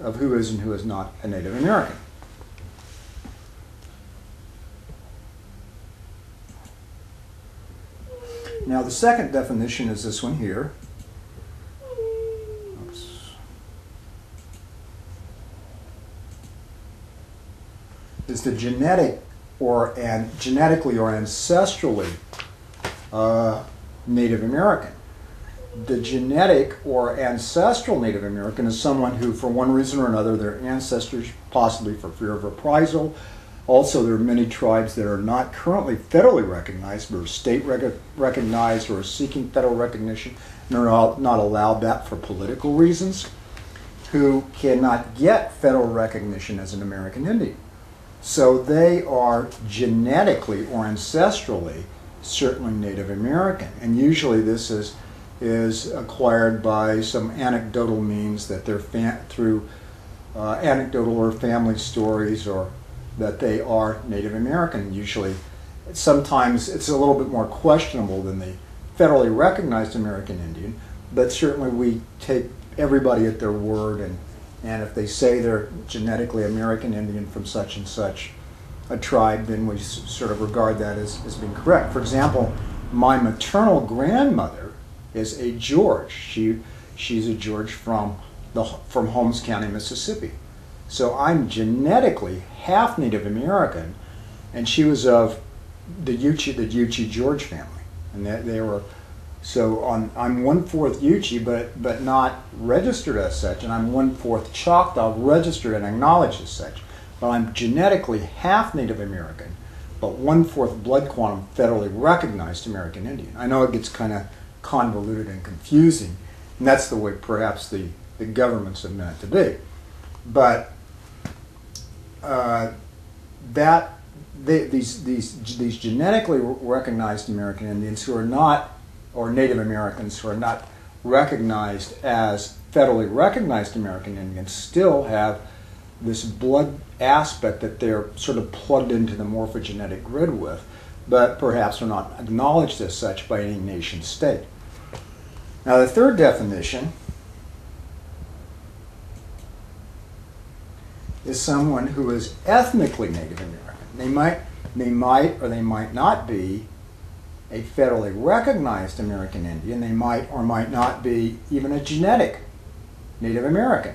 of who is and who is not a Native American. Now the second definition is this one here. Oops. Is the genetically or ancestrally Native American. The genetic or ancestral Native American is someone who, for one reason or another, their ancestors, possibly for fear of reprisal. Also, there are many tribes that are not currently federally recognized, but are state recognized or are seeking federal recognition and are not allowed that for political reasons, who cannot get federal recognition as an American Indian. So they are genetically or ancestrally certainly Native American, and usually this is acquired by some anecdotal means that they're through anecdotal or family stories, or that they are Native American. Usually, sometimes it's a little bit more questionable than the federally recognized American Indian, but certainly we take everybody at their word, and if they say they're genetically American Indian from such and such a tribe, then we sort of regard that as being correct. For example, my maternal grandmother is a George. She's a George from Holmes County, Mississippi. So I'm genetically half Native American, and she was of the Yuchi George family, and they were. So I'm 1/4 Yuchi, but not registered as such, and I'm 1/4 Choctaw, registered and acknowledged as such. But I'm genetically half Native American, but 1/4 blood quantum federally recognized American Indian. I know it gets kind of convoluted and confusing, and that's the way perhaps the governments have meant it to be. But these genetically recognized American Indians who are not, or Native Americans who are not recognized as federally recognized American Indians, still have this blood aspect that they're sort of plugged into the morphogenetic grid with, but perhaps are not acknowledged as such by any nation state. Now the third definition is someone who is ethnically Native American. They might or they might not be a federally recognized American Indian. They might or might not be even a genetic Native American.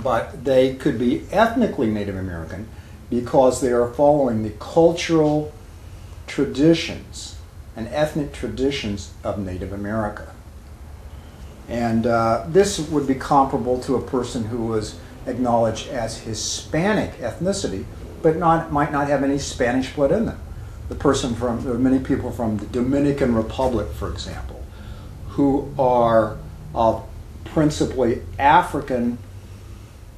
But they could be ethnically Native American because they are following the cultural traditions and ethnic traditions of Native America. And this would be comparable to a person who was acknowledged as Hispanic ethnicity, but might not have any Spanish blood in them. There are many people from the Dominican Republic, for example, who are of principally African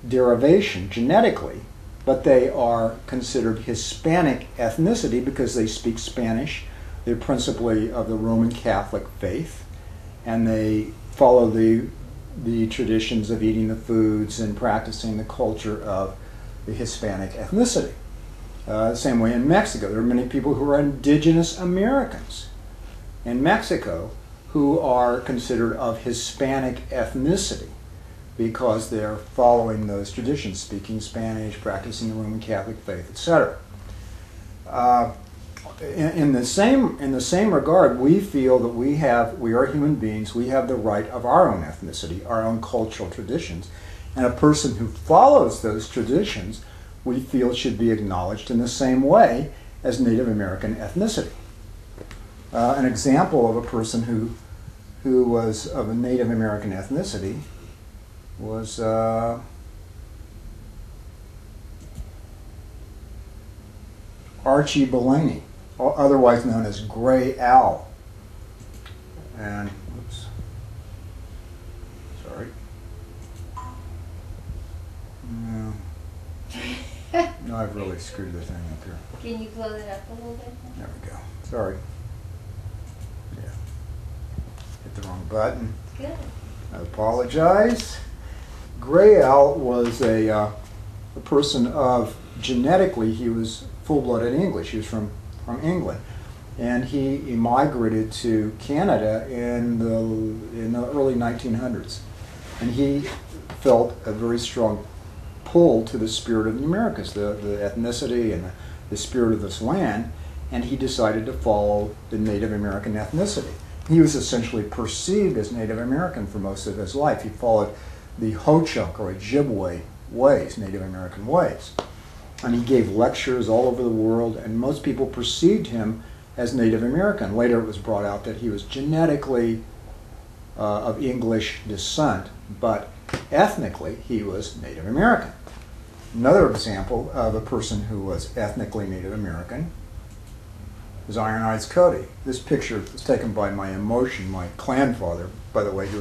derivation genetically, but they are considered Hispanic ethnicity because they speak Spanish. They're principally of the Roman Catholic faith, and they follow the traditions of eating the foods and practicing the culture of the Hispanic ethnicity. Same way in Mexico. There are many people who are indigenous Americans in Mexico who are considered of Hispanic ethnicity because they're following those traditions, speaking Spanish, practicing the Roman Catholic faith, etc. In the same regard, we feel that we are human beings. We have the right of our own ethnicity, our own cultural traditions, and a person who follows those traditions, we feel should be acknowledged in the same way as Native American ethnicity. An example of a person who was of a Native American ethnicity was Archie Bellany, otherwise known as Gray Al. And, oops, sorry. No, I've really screwed the thing up here. Can you close it up a little bit? There we go. Sorry. Yeah. Hit the wrong button. Good. I apologize. Gray Al was a person of, genetically, he was full-blooded English. He was from England. And he migrated to Canada in the early 1900s. And he felt a very strong pull to the spirit of the Americas, the ethnicity and the spirit of this land, and he decided to follow the Native American ethnicity. He was essentially perceived as Native American for most of his life. He followed the Ho-Chunk or Ojibwe ways, Native American ways. And he gave lectures all over the world, and most people perceived him as Native American. Later it was brought out that he was genetically of English descent, but ethnically he was Native American. Another example of a person who was ethnically Native American is Iron Eyes Cody. This picture was taken by my emotion, my clan father, by the way, who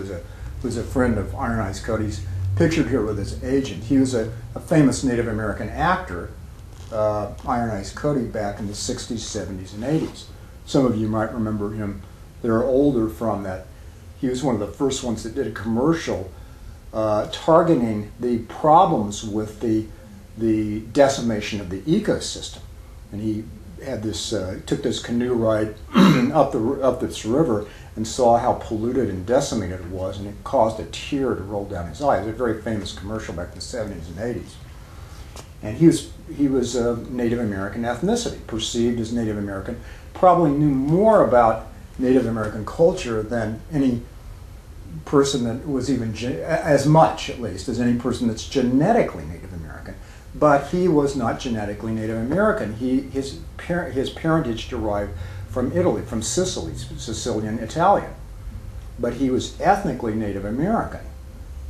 was a friend of Iron Eyes Cody's, pictured here with his agent. He was a famous Native American actor, Iron Eyes Cody, back in the 60s, 70s, and 80s. Some of you might remember him that are older from that. He was one of the first ones that did a commercial targeting the problems with the decimation of the ecosystem. And he had this, took this canoe ride up this river and saw how polluted and decimated it was, and it caused a tear to roll down his eye. It was a very famous commercial back in the 70s and 80s. And he was of Native American ethnicity, perceived as Native American, probably knew more about Native American culture than any person that was even, as much at least, as any person that's genetically Native American. But he was not genetically Native American. His parentage derived from Italy, from Sicily, Sicilian Italian. But he was ethnically Native American,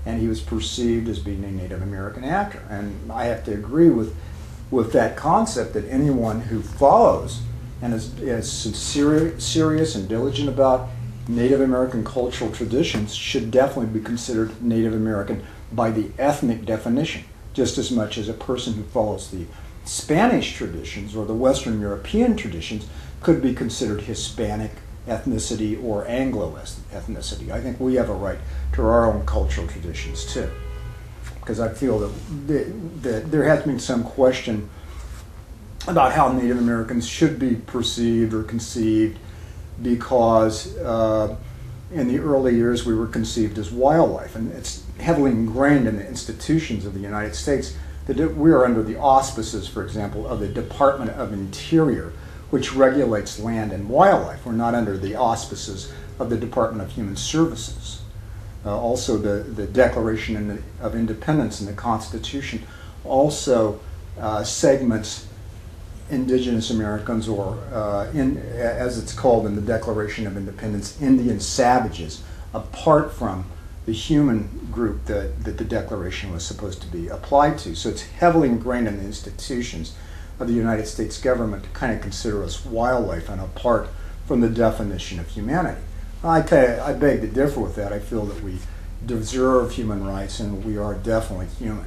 and he was perceived as being a Native American actor. And I have to agree with that concept that anyone who follows and is serious and diligent about Native American cultural traditions should definitely be considered Native American by the ethnic definition, just as much as a person who follows the Spanish traditions or the Western European traditions could be considered Hispanic ethnicity or Anglo ethnicity. I think we have a right to our own cultural traditions too, because I feel that there has been some question about how Native Americans should be perceived or conceived, because in the early years we were conceived as wildlife, and it's heavily ingrained in the institutions of the United States that we are under the auspices, for example, of the Department of Interior, which regulates land and wildlife. We're not under the auspices of the Department of Human Services. Also, the Declaration of Independence in the Constitution also segments Indigenous Americans, or as it's called in the Declaration of Independence, Indian savages, apart from the human group that the Declaration was supposed to be applied to. So it's heavily ingrained in the institutions of the United States government to kind of consider us wildlife and apart from the definition of humanity. I beg to differ with that. I feel that we deserve human rights and we are definitely human.